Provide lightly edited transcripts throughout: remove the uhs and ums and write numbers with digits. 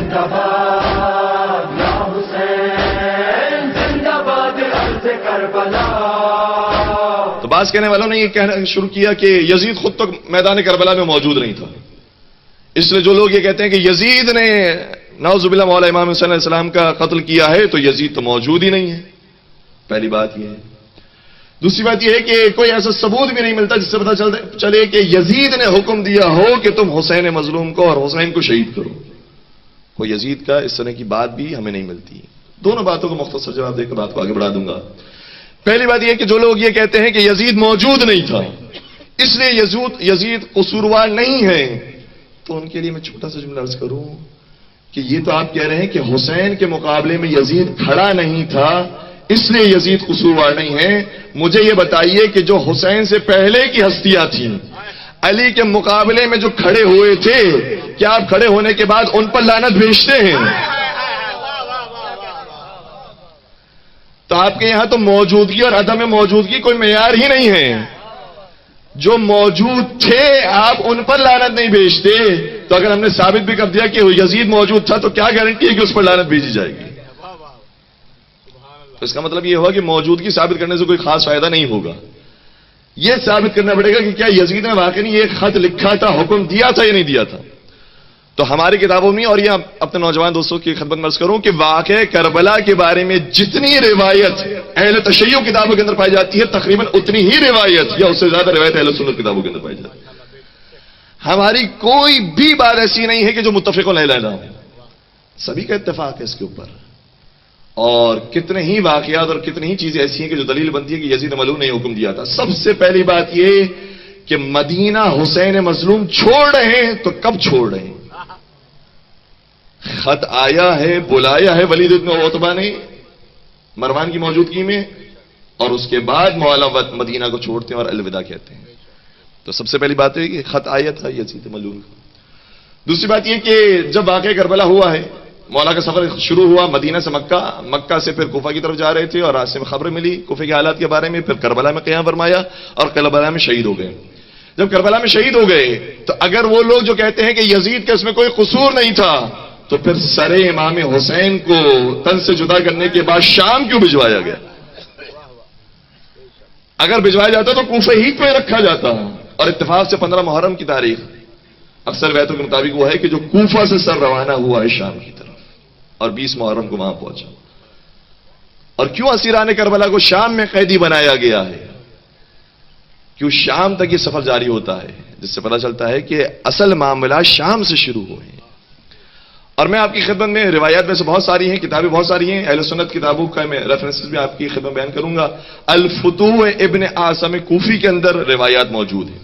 زندہ باد یا حسین زندہ باد ارض کربلا. تو بعض کہنے والوں نے یہ کہنا شروع کیا کہ یزید خود تو میدان کربلا میں موجود نہیں تھا، اس لیے جو لوگ یہ کہتے ہیں کہ یزید نے نعوذ باللہ مولا امام حسین علیہ السلام کا قتل کیا ہے تو یزید تو موجود ہی نہیں ہے. پہلی بات یہ ہے. دوسری بات یہ ہے کہ کوئی ایسا ثبوت بھی نہیں ملتا جس سے پتہ چلے کہ یزید نے حکم دیا ہو کہ تم حسین مظلوم کو اور حسین کو شہید کرو. کوئی یزید کا اس طرح کی بات بھی ہمیں نہیں ملتی. دونوں باتوں کو مختصر جواب دے کر بات کو آگے بڑھا دوں گا. پہلی بات یہ کہ جو لوگ یہ کہتے ہیں کہ یزید موجود نہیں تھا اس لیے یزید قصوروار نہیں ہے، تو ان کے لیے میں چھوٹا سا جملہ عرض کروں کہ یہ تو آپ کہہ رہے ہیں کہ حسین کے مقابلے میں یزید کھڑا نہیں تھا اس لیے یزید قصوروار نہیں ہے. مجھے یہ بتائیے کہ جو حسین سے پہلے کی ہستیاں تھیں علی کے مقابلے میں جو کھڑے ہوئے تھے، کیا آپ کھڑے ہونے کے بعد ان پر لعنت بھیجتے ہیں؟ تو آپ کے یہاں تو موجودگی اور عدم موجودگی کوئی معیار ہی نہیں ہے. جو موجود تھے آپ ان پر لعنت نہیں بھیجتے. تو اگر ہم نے ثابت بھی کر دیا کہ یزید موجود تھا تو کیا گارنٹی ہے کہ اس پر لعنت بھیجی جائے گی؟ تو اس کا مطلب یہ ہوا کہ موجودگی ثابت کرنے سے کوئی خاص فائدہ نہیں ہوگا. یہ ثابت کرنا پڑے گا کہ کیا یزید نے واقعی یہ خط لکھا تھا، حکم دیا تھا یا نہیں دیا تھا. تو ہماری کتابوں میں، اور یہ اپنے نوجوان دوستوں کی خدمت میں عرض کروں کہ واقعہ کربلا کے بارے میں جتنی روایت اہل تشیع کتابوں کے اندر پائی جاتی ہے تقریباً اتنی ہی روایت یا اس سے زیادہ روایت اہل سنت کتابوں کے اندر پائی جاتی ہے. ہماری کوئی بھی بات ایسی نہیں ہے کہ جو متفق علیہ نہ ہو. سبھی کا اتفاق ہے اس کے اوپر. اور کتنے ہی واقعات اور کتنی ہی چیزیں ایسی ہیں کہ جو دلیل بنتی ہے کہ یزید ملعون نے حکم دیا تھا. سب سے پہلی بات یہ کہ مدینہ حسین مظلوم چھوڑ رہے ہیں تو کب چھوڑ رہے ہیں؟ خط آیا ہے، بلایا ہے ولید بن عتبہ نے مروان کی موجودگی میں، اور اس کے بعد مولا مدینہ کو چھوڑتے ہیں اور الوداع کہتے ہیں. تو سب سے پہلی بات ہے کہ خط آیا تھا یزید ملعون کا. دوسری بات یہ کہ جب واقعہ کربلا ہوا ہے، مولا کا سفر شروع ہوا مدینہ سے مکہ، مکہ سے پھر کوفہ کی طرف جا رہے تھے اور راستے میں خبر ملی کوفہ کے حالات کے بارے میں. پھر کربلا میں قیام فرمایا اور کربلا میں شہید ہو گئے. جب کربلا میں شہید ہو گئے تو اگر وہ لوگ جو کہتے ہیں کہ یزید کا اس میں کوئی قصور نہیں تھا تو پھر سر امام حسین کو تن سے جدا کرنے کے بعد شام کیوں بھجوایا گیا؟ اگر بھجوایا جاتا تو کوفہ ہی پہ رکھا جاتا. اور اتفاق سے 15 محرم کی تاریخ اکثر روایتوں کے مطابق وہ ہے کہ جو کوفہ سے سر روانہ ہوا ہے شام کی طرف اور 20 محرم کو وہاں پہنچا. اور کیوں اسیران کربلا کو شام میں قیدی بنایا گیا ہے؟ کیوں شام تک یہ سفر جاری ہوتا ہے، جس سے پتہ چلتا ہے کہ اصل معاملہ شام سے شروع ہوئے ہیں. اور میں آپ کی خدمت میں روایات میں سے بہت ساری ہیں، کتابیں بہت ساری ہیں، اہل سنت کتابوں کا میں ریفرنسز بھی آپ کی خدمت بیان کروں گا. الفتوح ابن عاصم کوفی کے اندر روایات موجود ہیں.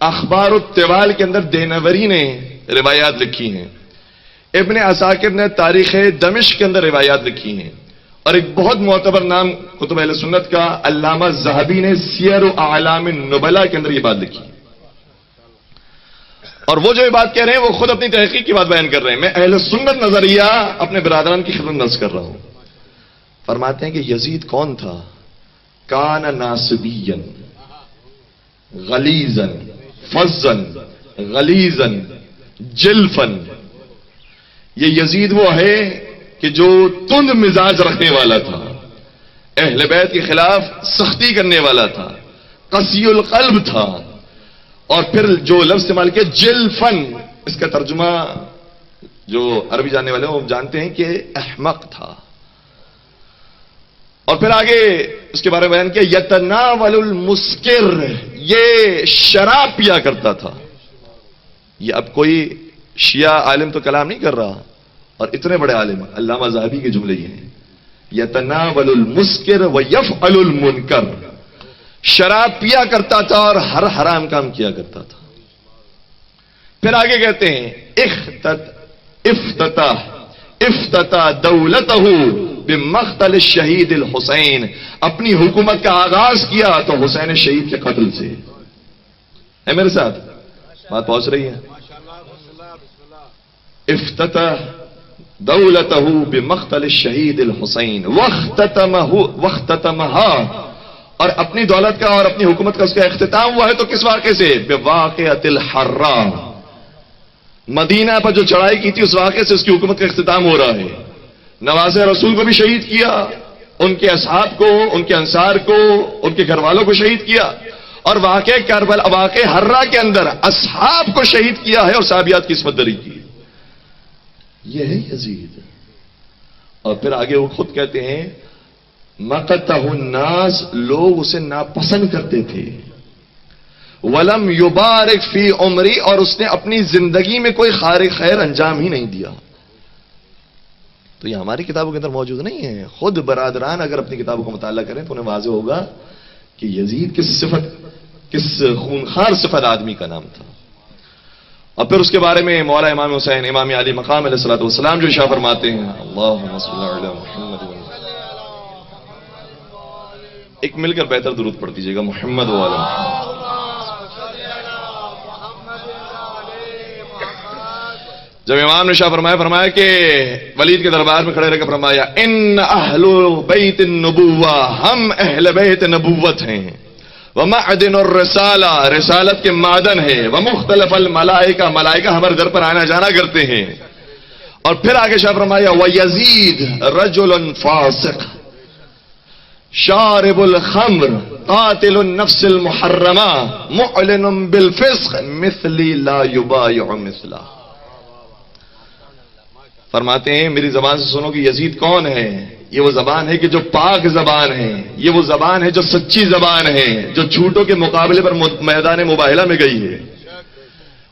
اخبار الطوال کے اندر دینوری نے روایات لکھی ہیں. ابن عساکر نے تاریخ دمشق کے اندر روایات لکھی ہیں. اور ایک بہت معتبر نام کتب اہل سنت کا علامہ ذہبی نے سیر اعلام النبلاء کے اندر یہ بات لکھی. اور وہ جو یہ بات کہہ رہے ہیں وہ خود اپنی تحقیق کی بات بیان کر رہے ہیں. میں اہل سنت نظریہ اپنے برادران کی خدمت نظر کر رہا ہوں. فرماتے ہیں کہ یزید کون تھا؟ کان ناصبیا غلیظا فظا غلیظا جلفا. یہ یزید وہ ہے کہ جو تند مزاج رکھنے والا تھا، اہل بیت کے خلاف سختی کرنے والا تھا، قسی القلب تھا. اور پھر جو لفظ استعمال کیا جلفن، اس کا ترجمہ جو عربی جاننے والے ہیں وہ جانتے ہیں کہ احمق تھا. اور پھر آگے اس کے بارے میں بیان کیا یتناول المسکر، یہ شراب پیا کرتا تھا. یہ اب کوئی شیعہ عالم تو کلام نہیں کر رہا، اور اتنے بڑے عالم علامہ ذہبی کے جملے یہ ہیں یتناول المسکر ویفعل المنکر. شراب پیا کرتا تھا اور ہر حرام کام کیا کرتا تھا. پھر آگے کہتے ہیں افتتح دولتہ بمقتل الشہید الحسین، اپنی حکومت کا آغاز کیا تو حسین شہید کے قتل سے. ہے میرے ساتھ بات پہنچ رہی ہے؟ افتتح دولتہ بمقتل الشہید الحسین واختتمها، اور اپنی دولت کا اور اپنی حکومت کا اس کا اختتام ہوا ہے تو کس واقعے سے؟ بواقعۃ الحراء، مدینہ پر جو چڑھائی کی تھی اس واقعے سے اس کی حکومت کا اختتام ہو رہا ہے. نواز رسول کو بھی شہید کیا, ان کے اصحاب کو, ان کے انصار کو, ان کے گھر والوں کو شہید کیا, اور واقع ہررا کے اندر اصحاب کو شہید کیا ہے اور صحابیات کی عصمت دری کی. یہ ہے یزید. اور پھر آگے وہ خود کہتے ہیں مقتہ الناس, لوگ اسے ناپسند کرتے تھے. ولم یبارک فی عمری, اور اس نے اپنی زندگی میں کوئی خیر انجام ہی نہیں دیا. تو یہ ہماری کتابوں کے اندر موجود نہیں ہے. خود برادران اگر اپنی کتابوں کا مطالعہ کریں تو انہیں واضح ہوگا کہ یزید کس خونخوار صفت آدمی کا نام تھا. اور پھر اس کے بارے میں مولا امام حسین امام علی مقام علیہ الصلوۃ والسلام جو ارشاد فرماتے ہیں, اللہم صلی علی محمد, ایک مل کر بہتر درود پڑھ دیجیے گا, محمد و علی محمد. جب امام نے فرمایا کہ ولید کے دربار میں کھڑے رہ کر فرمایا ان اہل بیت النبوہ, ہم اہل بیت نبوت ہیں, ومعدن الرسالہ, رسالت کے معدن ہے, ومختلف الملائکہ, ملائکہ ہمارے در پر آنا جانا کرتے ہیں. اور پھر آگے شاہ فرمایا ویزید رجل فاسق شارب الخمر قاتل النفس المحرمہ معلن بالفسق مثلی لا یبایع مثلہ. فرماتے ہیں میری زبان سے سنو کہ یزید کون ہے. یہ وہ زبان ہے کہ جو پاک زبان ہے, یہ وہ زبان ہے جو سچی زبان ہے, جو جھوٹوں کے مقابلے پر میدان مباہلہ میں گئی ہے.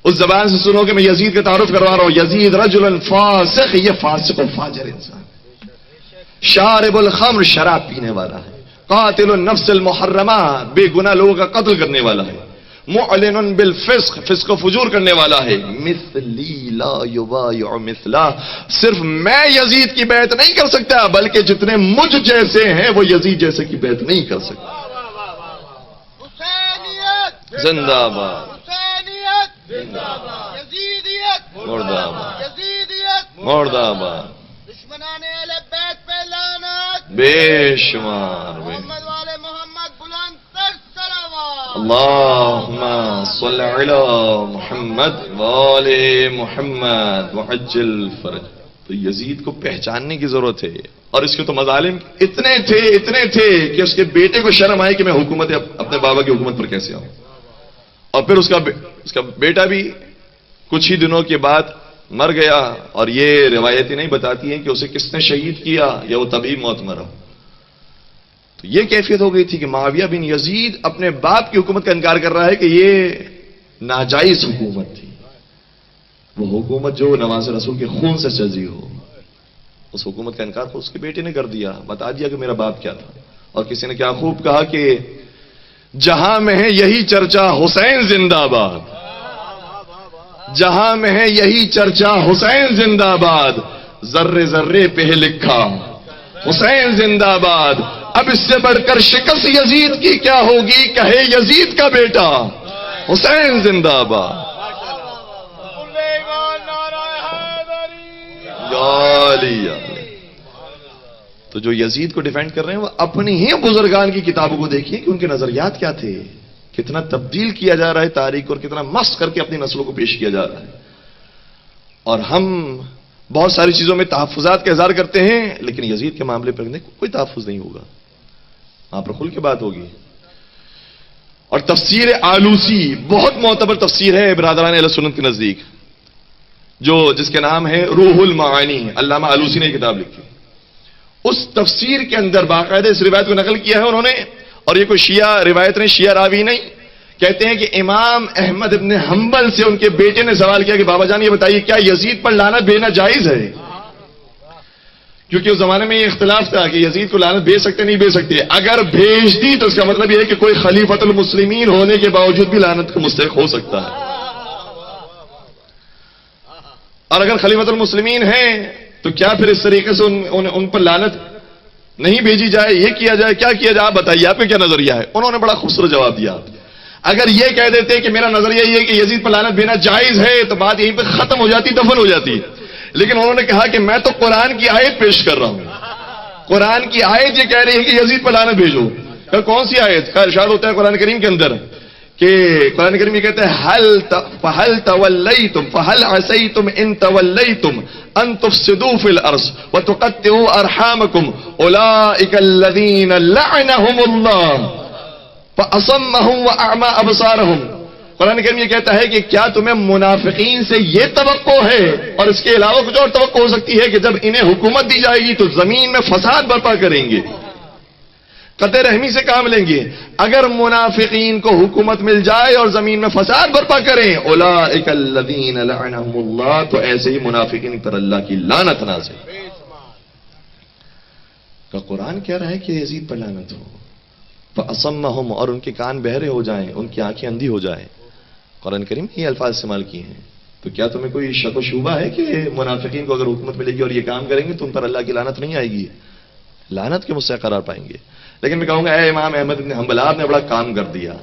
اس زبان سے سنو کہ میں یزید کا تعارف کروا رہا ہوں. یزید رجل فاسق, یہ فاسق و فاجر انسان. شارب الخمر, شراب پینے والا ہے. قاتل النفس المحرمہ, بے گناہ لوگوں کا قتل کرنے والا ہے. معلن بالفسق, فسق و فجور کرنے والا ہے. مثلی لا یبایع مثلہ, صرف میں یزید کی بیعت نہیں کر سکتا بلکہ جتنے مجھ جیسے ہیں وہ یزید جیسے کی بیعت نہیں کر سکتے. زندہ باد, مردہ آباد, مردہ آباد, دشمنان اہل بیت پہ لعنت, بے شمار. محمد والے محمد بلند تر صلوات. اللہم صلی علی محمد وآل محمد وعجل فرج. تو یزید کو پہچاننے کی ضرورت ہے, اور اس کے تو مظالم اتنے تھے کہ اس کے بیٹے کو شرم آئی کہ میں اپنے بابا کی حکومت پر کیسے آؤں. اور پھر اس کا بیٹا بھی کچھ ہی دنوں کے بعد مر گیا, اور یہ روایتیں نہیں بتاتی ہیں کہ اسے کس نے شہید کیا یا وہ تبھی موت مرا. تو یہ کیفیت ہو گئی تھی کہ معاویہ بن یزید اپنے باپ کی حکومت کا انکار کر رہا ہے کہ یہ ناجائز حکومت تھی, وہ حکومت جو نواز رسول کے خون سے سجی ہو. اس حکومت کا انکار اس کے بیٹے نے کر دیا, بتا دیا کہ میرا باپ کیا تھا. اور کسی نے کیا خوب کہا کہ جہاں میں ہے یہی چرچا حسین زندہ باد, جہاں میں ہے یہی چرچا حسین زندہ باد, ذرے ذرے پہ لکھا حسین زندہ باد. اب اس سے بڑھ کر شکست یزید کی کیا ہوگی, کہے یزید کا بیٹا حسین زندہ باد. تو جو یزید کو ڈیفینڈ کر رہے ہیں وہ اپنی ہی بزرگان کی کتابوں کو دیکھیے کہ ان کے نظریات کیا تھے, کتنا تبدیل کیا جا رہا ہے تاریخ, اور کتنا مست کر کے اپنی نسلوں کو پیش کیا جا رہا ہے. اور ہم بہت ساری چیزوں میں تحفظات کا اظہار کرتے ہیں, لیکن یزید کے معاملے پر کوئی تحفظ نہیں ہوگا, وہاں پر کھل کے بات ہوگی. اور تفسیر آلوسی بہت معتبر تفسیر ہے برادران اہل سنت کے نزدیک, جس کے نام ہے روح المعانی. علامہ آلوسی نے کتاب لکھی, اس تفسیر کے اندر باقاعدہ اس روایت کو نقل کیا ہے انہوں نے. اور یہ کوئی شیعہ روایت نہیں, شیعہ راوی نہیں. کہتے ہیں کہ امام احمد ابن حنبل سے ان کے بیٹے نے سوال کیا کہ بابا جان یہ بتائیے کیا یزید پر لعنت بھیجنا جائز ہے, کیونکہ اس زمانے میں یہ اختلاف تھا کہ یزید کو لعنت بھیج سکتے نہیں بھیج سکتے. اگر بھیج دی تو اس کا مطلب یہ ہے کہ کوئی خلیفۃ المسلمین ہونے کے باوجود بھی لعنت کا مستحق ہو سکتا ہے. اور اگر خلیفۃ المسلمین ہیں تو کیا پھر اس طریقے سے ان پر لعنت نہیں بھیجی جائے, یہ کیا جائے, کیا کیا جائے, آپ بتائیے آپ کا کیا نظریہ ہے. انہوں نے بڑا خوبصورت جواب دیا. اگر یہ کہہ دیتے کہ میرا نظریہ یہ ہے کہ یزید پر لعنت بھیجنا جائز ہے تو بات یہیں پہ ختم ہو جاتی, دفن ہو جاتی. لیکن انہوں نے کہا کہ میں تو قرآن کی آیت پیش کر رہا ہوں, قرآن کی آیت یہ کہہ رہی ہے کہ یزید پر لعنت بھیجو. کون سی آیت کا ارشاد ہوتا ہے قرآن کریم کے اندر کہ قرآن کریم یہ کہتے ہیں فَهَلْ تَوَلَّيْتُمْ فَهَلْ عَسَيْتُمْ إِن تَوَلَّيْتُمْ أَن تُفْسِدُوا فِي الْأَرْضِ وَتُقَطِّعُوا أَرْحَامَكُمْ أُولَئِكَ الَّذِينَ لَعَنَهُمُ اللَّهُ فَأَصَمَّهُمْ وَأَعْمَىٰ أَبْصَارَهُمْ. قرآن کریم یہ کہتا ہے کہ کیا تمہیں منافقین سے یہ توقع ہے اور اس کے علاوہ کچھ اور توقع ہو سکتی ہے کہ جب انہیں حکومت دی جائے گی تو زمین میں فساد برپا کریں گے، قطع رحمی سے کام لیں گے؟ اگر منافقین کو حکومت مل جائے اور زمین میں فساد برپا کریں، اولئک الذین لعنہم اللہ، تو ایسے ہی منافقین پر اللہ کی لعنت نازل. کا قرآن کہہ رہا ہے کہ یزید پر لعنت ہو. فاصمہم، اور ان کے کان بہرے ہو جائیں، ان کی آنکھیں اندھی ہو جائیں. قرآن کریم نے یہ الفاظ استعمال کیے ہیں. تو کیا تمہیں کوئی شک و شبہ ہے کہ منافقین کو اگر حکومت ملے گی اور یہ کام کریں گے تو ان پر اللہ کی لعنت نہیں آئے گی؟ لعنت کے مستحق قرار پائیں گے. لیکن میں کہوں گا اے امام احمد بن حنبل، آپ نے بڑا کام کر دیا.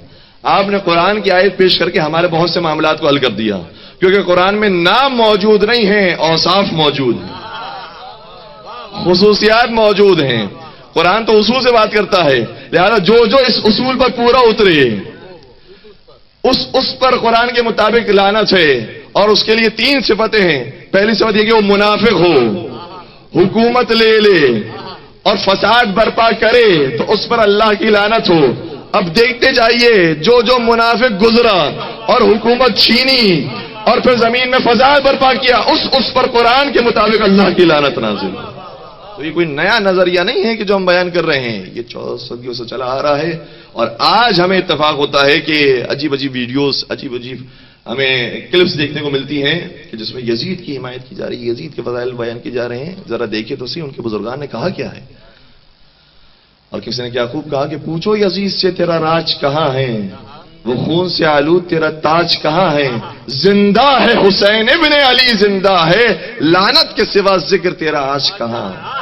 آپ نے قرآن کی آیت پیش کر کے ہمارے بہت سے معاملات کو حل کر دیا، کیونکہ قرآن میں نام موجود نہیں ہیں، اوصاف موجود ہیں، خصوصیات موجود ہیں. قرآن تو اصول سے بات کرتا ہے، لہذا جو اس اصول پر پورا اترے اس پر قرآن کے مطابق لعنت ہے. اور اس کے لیے 3 صفتیں ہیں. پہلی صفت یہ کہ وہ منافق ہو، حکومت لے لے اور فساد برپا کرے تو اس پر اللہ کی لعنت ہو. اب دیکھتے جائیے جو منافق گزرا اور حکومت چھینی اور پھر زمین میں فساد برپا کیا، اس پر قرآن کے مطابق اللہ کی لعنت نازل. تو یہ کوئی نیا نظریہ نہیں ہے کہ جو ہم بیان کر رہے ہیں، یہ 14 صدیوں سے چلا آ رہا ہے. اور آج ہمیں اتفاق ہوتا ہے کہ عجیب عجیب ویڈیوز، عجیب عجیب ہمیں کلپس دیکھنے کو ملتی ہیں کہ جس میں یزید کی حمایت کی جا رہی ہے، یزید کے فضائل بیان کی جا رہے ہیں. ذرا دیکھیں تو صحیح ان کے بزرگان نے کہا کیا ہے. اور کسی نے کیا خوب کہا کہ پوچھو یزید سے تیرا راج کہاں ہے، وہ خون سے آلود تیرا تاج کہاں ہے. زندہ ہے حسین ابن علی، زندہ ہے، لعنت کے سوا ذکر تیرا آج کہاں ہے.